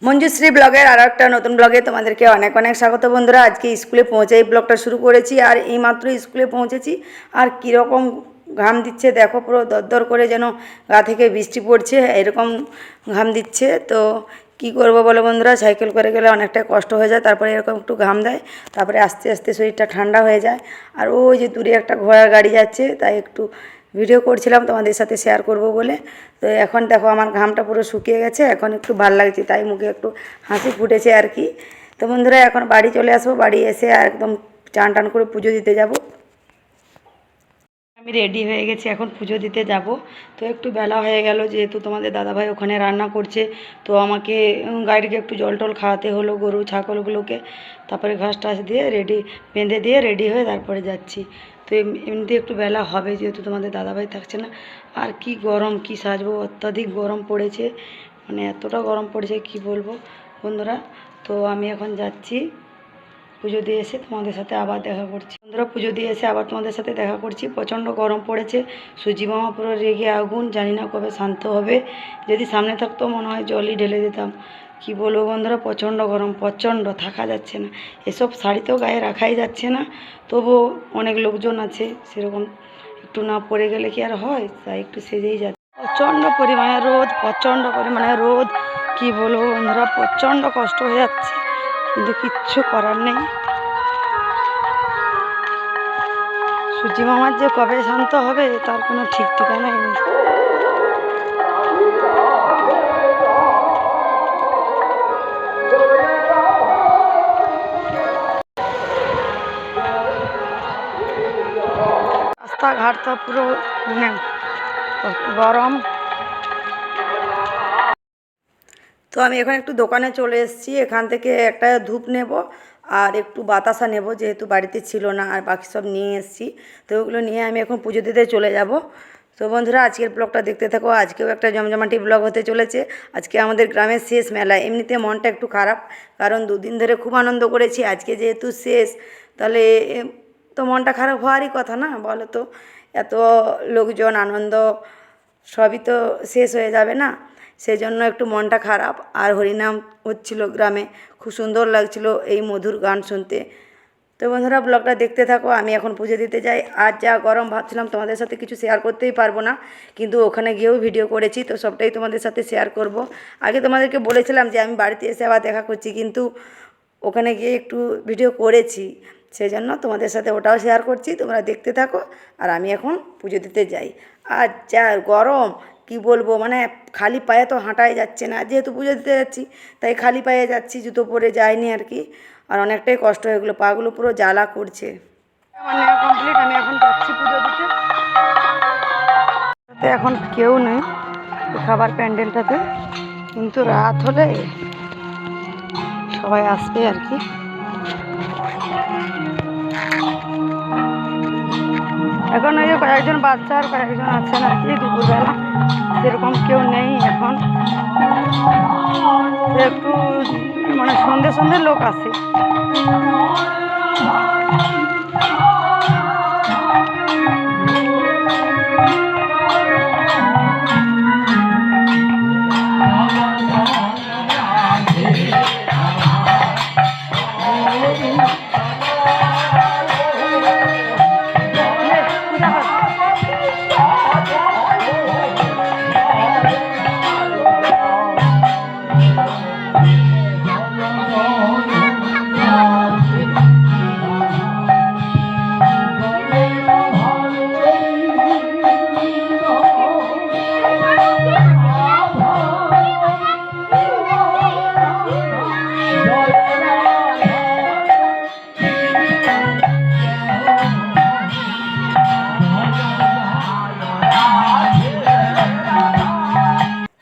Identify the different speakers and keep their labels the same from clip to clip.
Speaker 1: মঞ্জুশ্রী ব্লগের আর একটা নতুন ব্লগে তোমাদেরকে অনেক অনেক স্বাগত বন্ধুরা। আজকে স্কুলে পৌঁছেই ব্লগটা শুরু করেছি, আর এইমাত্র স্কুলে পৌঁছেছি। আর কীরকম ঘাম দিচ্ছে দেখো, পুরো দরদর করে যেন গা থেকে বৃষ্টি পড়ছে, এরকম ঘাম দিচ্ছে। তো কি করব বলো বন্ধুরা, সাইকেল করে গেলে অনেকটা কষ্ট হয়ে যায়, তারপরে এরকম একটু ঘাম দেয়, তারপরে আস্তে আস্তে শরীরটা ঠান্ডা হয়ে যায়। আর ওই যে দূরে একটা ঘোড়ার গাড়ি যাচ্ছে, তাই একটু ভিডিও করছিলাম তোমাদের সাথে শেয়ার করব বলে। তো এখন দেখো আমার ঘামটা পুরো শুকিয়ে গেছে, এখন একটু ভালো লাগছে, তাই মুখে একটু হাসি ফুটেছে আর কি। তো বন্ধুরা এখন বাড়ি চলে আসবো, বাড়ি এসে আর একদম চান টান করে পুজো দিতে যাব। আমি রেডি হয়ে গেছি, এখন পুজো দিতে যাব। তো একটু বেলা হয়ে গেল, যেহেতু তোমাদের দাদাভাই ওখানে রান্না করছে, তো আমাকে গাড়িকে একটু জল টল খাওয়াতে হলো গরু ছাগলগুলোকে। তারপরে ঘাস টাস দিয়ে বেঁধে দিয়ে রেডি হয়ে তারপরে যাচ্ছি। তো এমনিতে একটু বেলা হবে, যেহেতু তোমাদের দাদাভাই থাকছে না। আর কি গরম, কি সাজবো, অত্যাধিক গরম পড়েছে, মানে এতটা গরম পড়েছে কি বলবো বন্ধুরা। তো আমি এখন যাচ্ছি, পুজো দিয়ে এসে তোমাদের সাথে আবার দেখা করছি বন্ধুরা। পুজো দিয়ে এসে আবার তোমাদের সাথে দেখা করছি। প্রচণ্ড গরম পড়েছে, সুজি মামা পুরো রেগে আগুন, জানি না কবে শান্ত হবে। যদি সামনে থাকতো মনে হয় জলই ঢেলে দিতাম। কি বলবো বন্ধুরা, প্রচণ্ড গরম, প্রচণ্ড থাকা যাচ্ছে না। এসব শাড়ি তো গায়ে রাখাই যাচ্ছে না, তবুও অনেক লোকজন আছে, সেরকম একটু না পরে গেলে কি আর হয়, তাই একটু সেজেই যাচ্ছে। প্রচণ্ড পরিমাণে রোদ, প্রচণ্ড পরিমাণে রোদ, কি বলবো বন্ধুরা, প্রচণ্ড কষ্ট হয়ে যাচ্ছে, কিন্তু কিচ্ছু করার নেই। সূর্যি মামার যে কবে শান্ত হবে তার কোনো ঠিক ঠিকানাই নেই। রাস্তাঘাট তো পুরো মানে গরম। তো আমি এখন একটু দোকানে চলে এসেছি, এখান থেকে একটা ধূপ নেব আর একটু বাতাসা নেব, যেহেতু বাড়িতে ছিল না, আর বাকি সব নিয়ে এসেছি। তো ওগুলো নিয়ে আমি এখন পুজো দিতে চলে যাব। তো বন্ধুরা আজকের ব্লগটা দেখতে থাকো, আজকেও একটা জমজমাটি ব্লগ হতে চলেছে। আজকে আমাদের গ্রামের শেষ মেলা, এমনিতে মনটা একটু খারাপ, কারণ দুদিন ধরে খুব আনন্দ করেছি, আজকে যেহেতু শেষ, তাহলে তো মনটা খারাপ হওয়ারই কথা না বলো তো। এত লোকজন, আনন্দ সবই তো শেষ হয়ে যাবে না, সেজন্য একটু মনটা খারাপ। আর হরিনাম হচ্ছিল গ্রামে, খুব সুন্দর লাগছিল এই মধুর গান শুনতে। তো বন্ধুরা ব্লগটা দেখতে থাকো, আমি এখন পুজো দিতে যাই। আর যা গরম, ভাবছিলাম তোমাদের সাথে কিছু শেয়ার করতেই পারবো না, কিন্তু ওখানে গিয়েও ভিডিও করেছি, তো সবটাই তোমাদের সাথে শেয়ার করব। আগে তোমাদেরকে বলেছিলাম যে আমি বাড়িতে এসে আবার দেখা করছি, কিন্তু ওখানে গিয়ে একটু ভিডিও করেছি, সেই জন্য তোমাদের সাথে ওটাও শেয়ার করছি। তোমরা দেখতে থাকো, আর আমি এখন পুজো দিতে যাই। আর যা গরম, কি বলবো, মানে খালি পায়ে তো হাঁটাই যাচ্ছে না, যেহেতু পুজো দিতে যাচ্ছি তাই খালি পায়ে যাচ্ছি, জুতো পরে যাইনি আর কি। আর অনেকটাই কষ্ট হয়ে গেলো, পাগুলো পুরো জ্বালা করছে। মানে কমপ্লিট, আমি এখন যাচ্ছি পুজো দিতে। এখন কেউ নেই খাবার প্যান্ডেলটাতে, কিন্তু রাত হলে সবাই আসবে আর কি। এখন ওই যে কয়েকজন বাচ্চা আর কয়েকজন আছেন আর কি, দুপুরবেলা সেরকম কেউ নেই এখন। একটু মানে সন্ধ্যে সন্ধ্যে লোক আসে।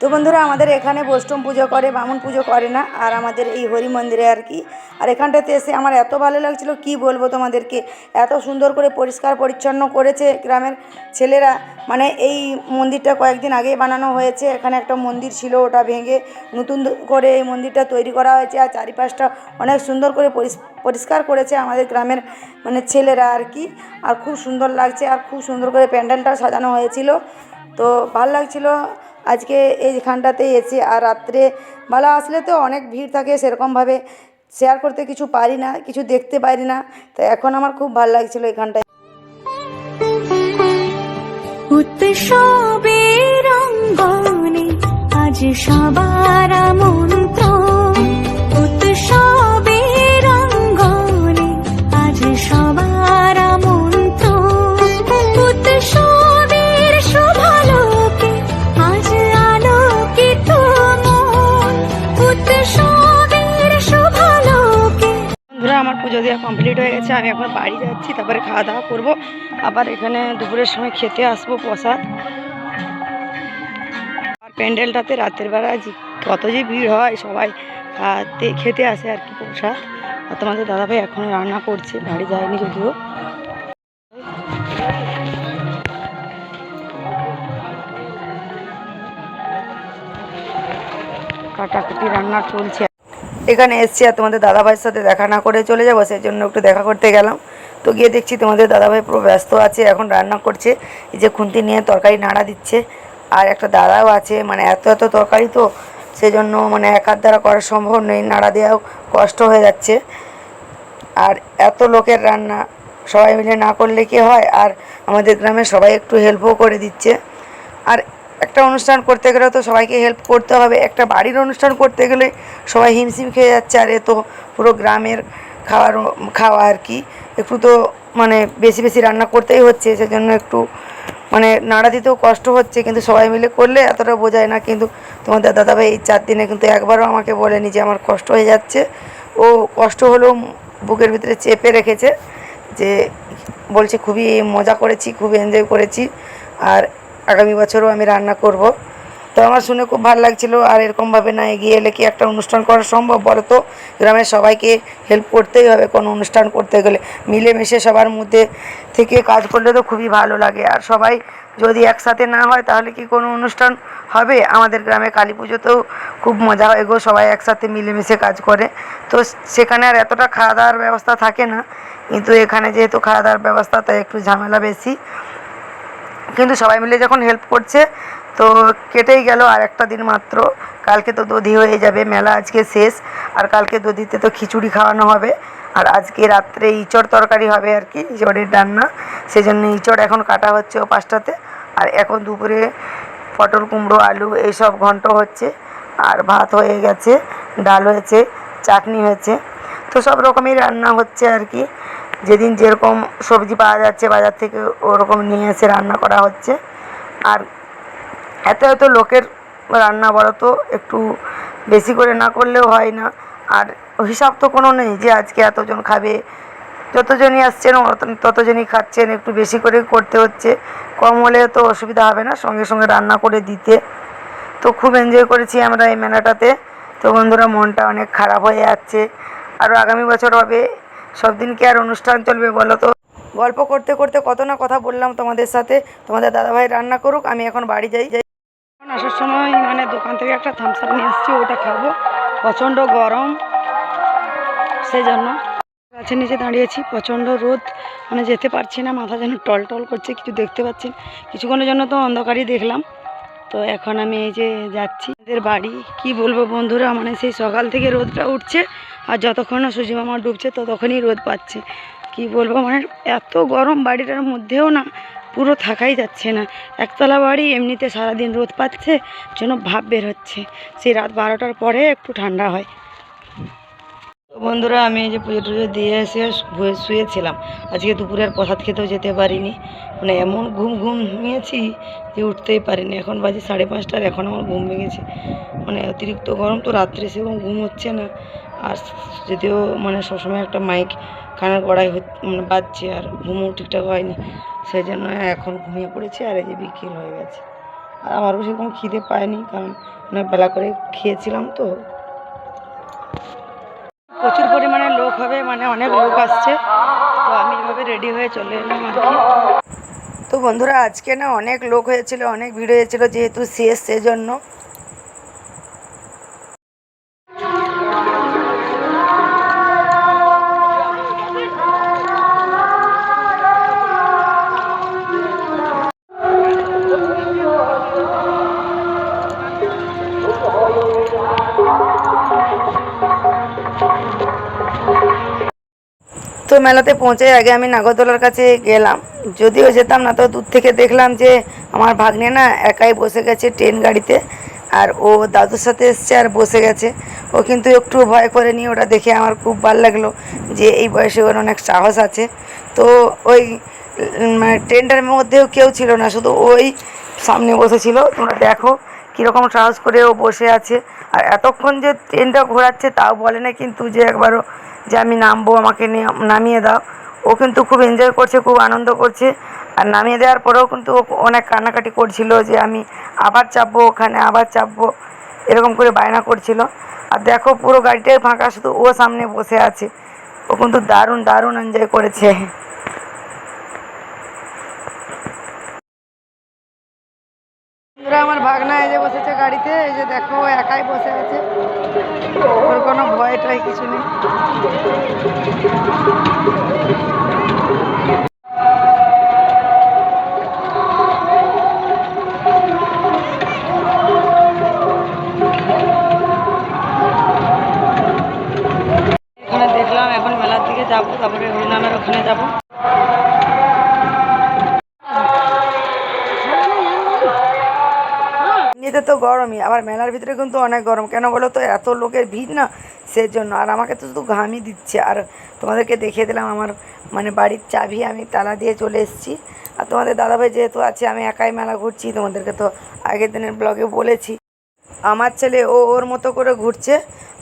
Speaker 1: তো বন্ধুরা আমাদের এখানে বৈষ্ণব পুজো করে, বামুন পুজো করে না, আর আমাদের এই হরি মন্দিরে আর কি। আর এখানটাতে এসে আমার এত ভালো লাগছিল, কি বলবো তোমাদেরকে, এত সুন্দর করে পরিষ্কার পরিচ্ছন্ন করেছে গ্রামের ছেলেরা। মানে এই মন্দিরটা কয়েকদিন আগেই বানানো হয়েছে, এখানে একটা মন্দির ছিল, ওটা ভেঙে নতুন করে এই মন্দিরটা তৈরি করা হয়েছে। আর চারিপাশটা অনেক সুন্দর করে পরিষ্কার করেছে আমাদের গ্রামের মানে ছেলেরা আর কি। আর খুব সুন্দর লাগছে, আর খুব সুন্দর করে প্যান্ডেলটা সাজানো হয়েছিল, তো ভালো লাগছিলো। আজকে এইখানটাতেই এসে। আর রাত্রে বেলা আসলে তো অনেক ভিড় থাকে, সেরকমভাবে শেয়ার করতে কিছু পারি না, কিছু দেখতে পারি না। তো এখন আমার খুব ভালো লাগছিলো এখানটায়।
Speaker 2: উৎসবের অঙ্গনে আজ সবার আমন্ত্রণ, উৎসবের অঙ্গনে আজ সবার আমন্ত্রণ, উৎসবের শুভালোকে আজ আলোকিত মন, উৎসবের শুভালোকে।
Speaker 1: বন্ধুরা, আমার পুজো দেওয়া কমপ্লিট হয়ে গেছে। আমি এখন বাড়ি যাচ্ছি, তারপরে খাওয়া দাওয়া করবো। আবার এখানে দুপুরের সময় খেতে আসবো প্রসাদ। আর প্যান্ডেলটাতে রাতের বেলা কত যে ভিড় হয়, সবাই খেতে আসে আর কি প্রসাদ। আর তোমাদের দাদাভাই এখন রান্না করছে, বাড়ি যায়নি যদিও। কাটাকুটি রান্না চলছে। এখানে এসছি আর তোমাদের দাদাভাইয়ের সাথে দেখা না করে চলে যাবো, সেই জন্য একটু দেখা করতে গেলাম। তো গিয়ে দেখছি তোমাদের দাদাভাই পুরো ব্যস্ত আছে, এখন রান্না করছে। এই যে খুন্তি নিয়ে তরকারি নাড়া দিচ্ছে। আর একটা দাদাও আছে, মানে এত এত তরকারি তো সেজন্য মানে এক হাত দ্বারা করা সম্ভব নেই, নাড়া দেওয়াও কষ্ট হয়ে যাচ্ছে। আর এত লোকের রান্না সবাই মিলে না করলে কি হয়। আর আমাদের গ্রামে সবাই একটু হেল্পও করে দিচ্ছে। আর একটা অনুষ্ঠান করতে গেলে তো সবাইকে হেল্প করতে হবে। একটা বাড়ির অনুষ্ঠান করতে গেলে সবাই হিমশিম খেয়ে যাচ্ছে, আর এ তো পুরো গ্রামের খাওয়া আর কি। একটু তো মানে বেশি বেশি রান্না করতেই হচ্ছে, সেজন্য একটু মানে নাড়া দিতেও কষ্ট হচ্ছে। কিন্তু সবাই মিলে করলে এতটা বোঝায় না। কিন্তু তোমাদের দাদাভাই এই 4 দিনে কিন্তু একবারও আমাকে বলেনি যে আমার কষ্ট হয়ে যাচ্ছে। ও কষ্ট হলেও বুকের ভিতরে চেপে রেখেছে, যে বলছে খুবই মজা করেছি, খুবই এনজয় করেছি, আর আগামী বছরও আমি রান্না করব। তো আমার শুনে খুব ভালো লাগছিলো। আর এরকমভাবে না এগিয়ে এলে কি একটা অনুষ্ঠান করা সম্ভব বলো তো? গ্রামের সবাইকে হেল্প করতেই হবে কোনো অনুষ্ঠান করতে গেলে। মিলেমিশে সবার মধ্যে থেকে কাজ করলে তো খুবই ভালো লাগে। আর সবাই যদি একসাথে না হয় তাহলে কি কোনো অনুষ্ঠান হবে? আমাদের গ্রামে কালী পুজোতেও খুব মজা হয় গো, সবাই একসাথে মিলেমিশে কাজ করে। তো সেখানে আর এতটা খাওয়া দাওয়ার ব্যবস্থা থাকে না, কিন্তু এখানে যেহেতু খাওয়া দাওয়ার ব্যবস্থা, তাই একটু ঝামেলা বেশি। কিন্তু সবাই মিলে যখন হেল্প করছে তো কেটেই গেল আর একটা দিন মাত্র। কালকে তো দধি হয়ে যাবে, মেলা আজকে শেষ। আর কালকে দধিতে তো খিচুড়ি খাওয়ানো হবে। আর আজকে রাত্রে ইঁচড় তরকারি হবে আর কি, ইঁচড়ের রান্না। সেজন্য ইঁচড় এখন কাটা হচ্ছে ও 5টাতে। আর এখন দুপুরে পটল কুমড়ো আলু এইসব ঘন্ট হচ্ছে। আর ভাত হয়ে গেছে, ডাল হয়েছে, চাটনি হয়েছে। তো সব রকমই রান্না হচ্ছে আর কি। যেদিন যেরকম সবজি পাওয়া যাচ্ছে বাজার থেকে, ওরকম নিয়ে এসে রান্না করা হচ্ছে। আর এত এত লোকের রান্না বলো তো, একটু বেশি করে না করলেও হয় না। আর হিসাব তো কোনো নেই যে আজকে এতজন খাবে। যতজনই আসছেন ততজনই খাচ্ছেন, একটু বেশি করে করতে হচ্ছে। কম হলে তো অসুবিধা হবে না সঙ্গে সঙ্গে রান্না করে দিতে। তো খুব এনজয় করেছি আমরা এই মেলাটাতে। তো বন্ধুরা, মনটা অনেক খারাপ হয়ে যাচ্ছে। আরও আগামী বছর হবে, সব দিন কি আর অনুষ্ঠান চলবে বলো তো? গল্প করতে করতে কত না কথা বললাম তোমাদের সাথে। তোমাদের দাদাভাই রান্না করুক, আমি এখন বাড়ি যাই। এখন আসার সময় মানে দোকান থেকে একটা থামস আপ নিয়ে এসেছি, ওটা খাবো। প্রচণ্ড গরম, সেই জন্য গাছের নিচে দাঁড়িয়েছি। প্রচণ্ড রোদ, মানে যেতে পারছি না, মাথা যেন টল টল করছে, কিছু দেখতে পাচ্ছি। কিছুক্ষণের জন্য তো অন্ধকারই দেখলাম। তো এখন আমি এই যে যাচ্ছি এদের বাড়ি। কি বলবো বন্ধুরা, মানে সেই সকাল থেকে রোদটা উঠছে, আর যতক্ষণ না সূর্য মামা ডুবছে ততক্ষণই রোদ পাচ্ছে। কি বলবো, মানে এত গরম, বাড়িটার মধ্যেও না পুরো থাকাই যাচ্ছে না। একতলা বাড়ি, এমনিতে সারাদিন রোদ পাচ্ছে, যেন ভাব বের হচ্ছে। সেই রাত 12টার পরে একটু ঠান্ডা হয়। তো বন্ধুরা, আমি এই যে পুজো টুজো দিয়ে এসে শুয়েছিলাম। আজকে দুপুরের প্রসাদ খেতেও যেতে পারিনি, মানে এমন ঘুমিয়েছি যে উঠতেই পারিনি। এখন বাজে 5:30, এখন আমার ঘুম ভেঙেছে। মানে অতিরিক্ত গরম তো, রাত্রে সেরকম ঘুম হচ্ছে না। আর যদিও মানে সবসময় একটা মাইক কানের গড়াই মানে বাজছে, আর ঘুমও ঠিকঠাক হয়নি, সেই জন্য এখন ঘুমিয়ে পড়েছি। আর এই যে বিকেল হয়ে গেছে, আর আমারও সেরকম খিদে পায়নি, কারণ অনেক বেলা করে খেয়েছিলাম। তো প্রচুর পরিমাণে লোক হবে, মানে অনেক লোক আসছে। তো আমি এভাবে রেডি হয়ে চলে এলাম আর কি। তো বন্ধুরা, আজকে না অনেক লোক হয়েছিল, অনেক ভিড় হয়েছিল, যেহেতু শেষ সেজন্য। তো মেলাতে পৌঁছে আগে আমি নাগরদোলার কাছে গেলাম, যদিও যেতাম না, তো দূর থেকে দেখলাম যে আমার ভাগ্নে না একাই বসে গেছে ট্রেন গাড়িতে, আর ও দাদুর সাথে এসছে আর বসে গেছে। ও কিন্তু একটু ভয় করে নি, ওটা দেখে আমার খুব ভালো লাগলো যে এই বয়সে ওর অনেক সাহস আছে। তো ওই মানে ট্রেনটার মধ্যেও কেউ ছিল না, শুধু ওই সামনে বসেছিল। তোমরা দেখো কীরকম সাহস করে ও বসে আছে। আর এতক্ষণ যে ট্রেনটা ঘোরাচ্ছে তাও বলে না কিন্তু যে একবারও যে আমি নামবো, আমাকে নিয়ে নামিয়ে দাও। ও কিন্তু খুব এনজয় করছে, খুব আনন্দ করছে। আর নামিয়ে দেওয়ার পরেও কিন্তু ও অনেক কান্নাকাটি করছিল যে আমি আবার চাপবো, ওখানে আবার চাপবো, এরকম করে বায়না করছিল। আর দেখো পুরো গাড়িটাই ফাঁকা, শুধু ও সামনে বসে আছে। ও কিন্তু দারুণ দারুণ এনজয় করেছে। আমার ভাগনা এই যে বসেছে গাড়িতে, এই যে দেখো একাই বসে আছে, ওর কোনো ভয় টয় কিছু নেই। এখানে দেখলাম, এখন মেলার দিকে যাবো, তারপরে হরিনামের ওখানে যাবো। এমনিতে তো গরমই, আবার মেলার ভিতরে কিন্তু অনেক গরম। কেন বলো তো, এত লোকের ভিড় না, সেজন্য। আর আমাকে তো শুধু ঘামই দিচ্ছে। আর তোমাদেরকে দেখিয়ে দিলাম আমার মানে বাড়ির চাবি, আমি তালা দিয়ে চলে এসেছি। আর তোমাদের দাদাভাই যেহেতু আছে, আমি একাই মেলা ঘুরছি, তোমাদেরকে তো আগের দিনের ব্লগে বলেছি। আমার ছেলে ওর মতো করে ঘুরছে।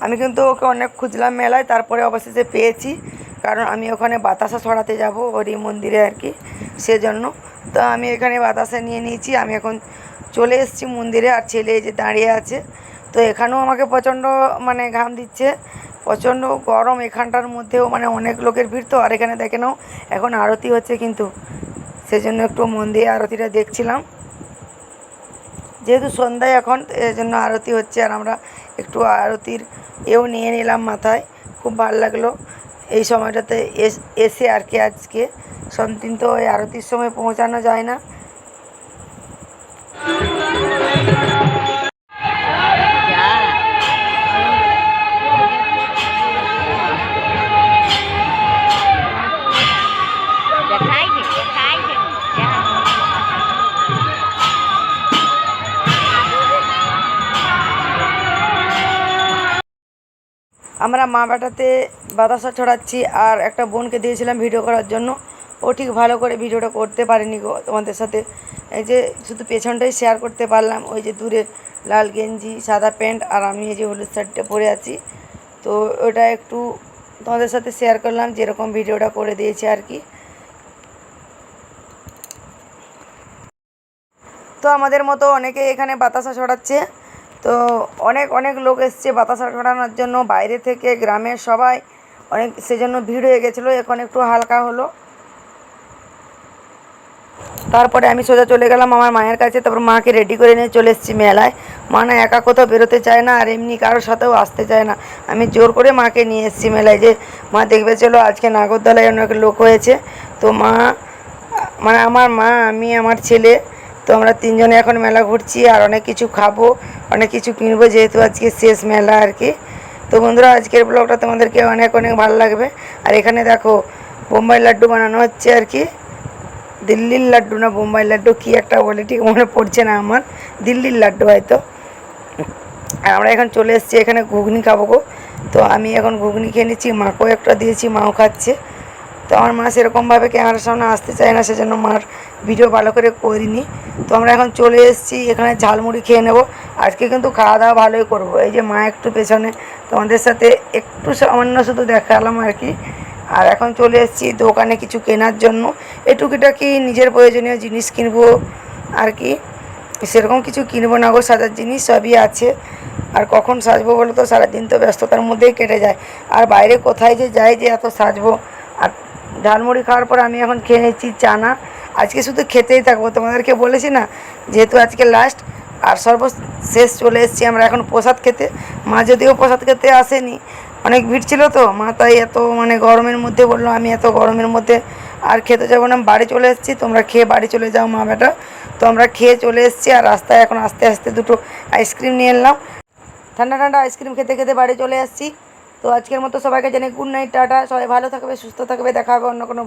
Speaker 1: আমি কিন্তু ওকে অনেক খুঁজলাম মেলায়, তারপরে অবশেষে পেয়েছি। কারণ আমি ওখানে বাতাসা ছড়াতে যাব হরি মন্দিরে আর কি, সেজন্য। তো আমি এখানে বাতাসা নিয়ে নিয়েছি। আমি এখন চলে এসেছি মন্দিরে, আর ছেলে এই যে দাঁড়িয়ে আছে। তো এখানেও আমাকে প্রচণ্ড মানে ঘাম দিচ্ছে, প্রচণ্ড গরম এখানটার মধ্যেও, মানে অনেক লোকের ভিড় তো। আর এখানে দেখে নাও এখন আরতি হচ্ছে, কিন্তু সেজন্য একটু মন দিয়ে আরতিটা দেখছিলাম। যেহেতু সন্ধ্যায় এখন, এই জন্য আরতি হচ্ছে, আর আমরা একটু আরতির নিয়ে নিলাম মাথায়। খুব ভালো লাগলো এই সময়টাতে এসে আর কি। আজকে সব দিন তো ওই আরতির সময় পৌঁছানো যায় না। আমরা মা বেটাতে বাতাসা ছড়াচ্ছি, আর একটা বোনকে দিয়েছিলাম ভিডিও করার জন্য। ও ঠিক ভালো করে ভিডিওটা করতে পারেনি গো তোমাদের সাথে। এই যে শুধু পেছনটাই শেয়ার করতে পারলাম, ওই যে দূরে লাল গেঞ্জি সাদা প্যান্ট, আর আমি এই যে হলুদ শার্টটা পরে আছি। তো ওটা একটু তোমাদের সাথে শেয়ার করলাম, যেরকম ভিডিওটা করে দিয়েছি আর কি। তো আমাদের মতো অনেকে এখানে বাতাসা ছড়াচ্ছে। তো অনেক অনেক লোক এসছে বাতাসা ছড়ানোর জন্য, বাইরে থেকে গ্রামের সবাই অনেক, সেজন্য ভিড় হয়ে গেছিলো। এখন একটু হালকা হলো। তারপরে আমি সোজা চলে গেলাম আমার মায়ের কাছে, তারপর মাকে রেডি করে নিয়ে চলে এসেছি মেলায়। মা না একা কোথাও বেরোতে চায় না, আর এমনি কারোর সাথেও আসতে চায় না। আমি জোর করে মাকে নিয়ে এসেছি মেলায়, যে মা দেখবে চলো আজকে নাগরদোলায় অনেক লোক হয়েছে। তো মা মানে আমার মা, আমি, আমার ছেলে, তো আমরা তিনজনে এখন মেলা ঘুরছি। আর অনেক কিছু খাবো, অনেক কিছু কিনবো, যেহেতু আজকে শেষ মেলা আর কি। তো বন্ধুরা, আজকের ব্লগটা তোমাদেরকে অনেক অনেক ভালো লাগবে। আর এখানে দেখো বোম্বাই লাড্ডু বানানো হচ্ছে আর কি। দিল্লির লাড্ডু না বোম্বাই লাড্ডু, কী একটা বলে, ঠিক মনে পড়ছে না আমার। দিল্লির লাড্ডু হয়তো। আর আমরা এখন চলে এসেছি এখানে ঘুগনি খাবো গো। তো আমি এখন ঘুগনি খেয়ে নিচ্ছি, মাকেও একটা দিয়েছি, মাও খাচ্ছে। তো আমার মা সেরকমভাবে ক্যামেরার সামনে আসতে চায় না, সেজন্য মার ভিডিও ভালো করে করিনি। তো আমরা এখন চলে এসেছি এখানে ঝালমুড়ি খেয়ে নেব। আজকে কিন্তু খাওয়া দাওয়া ভালোই করবো। এই যে মা একটু পেছনে, তোমাদের সাথে একটু সামান্য শুধু দেখালাম আর কি। আর এখন চলে এসেছি দোকানে কিছু কেনার জন্য, এই টুকিটাকি নিজের প্রয়োজনীয় জিনিস কিনবো আর কি। সেরকম কিছু কিনবো না গো, সাজার জিনিস সবই আছে। আর কখন সাজবো বলো তো, সারাদিন তো ব্যস্ততার মধ্যেই কেটে যায়। আর বাইরে কোথায় যে যাই যে এত সাজবো। আর ঝালমুড়ি খাওয়ার পর আমি এখন খেয়ে নিচ্ছি চানা। আজকে শুধু খেতেই থাকবো, তোমাদেরকে বলেছি না, যেহেতু আজকে লাস্ট। আর সর্বশেষ চলে এসেছি আমরা এখন প্রসাদ খেতে। মা যদিও প্রসাদ খেতে আসেনি, অনেক ভিড় ছিল তো, মা তাই এত মানে গরমের মধ্যে বললো আমি এত গরমের মধ্যে আর খেতে যাবো না, বাড়ি চলে এসেছি, তোমরা খেয়ে বাড়ি চলে যাও মা বেটা। তো আমরা খেয়ে চলে এসেছি। আর রাস্তায় এখন আস্তে আস্তে দুটো আইসক্রিম নিয়ে এলাম। ঠান্ডা ঠান্ডা আইসক্রিম খেতে খেতে বাড়ি চলে আসছি। তো আজকের মতো সবাইকে জানাই গুড নাইট, টাটা। সবাই ভালো থাকবে, সুস্থ থাকবে, দেখা হবে অন্য কোনো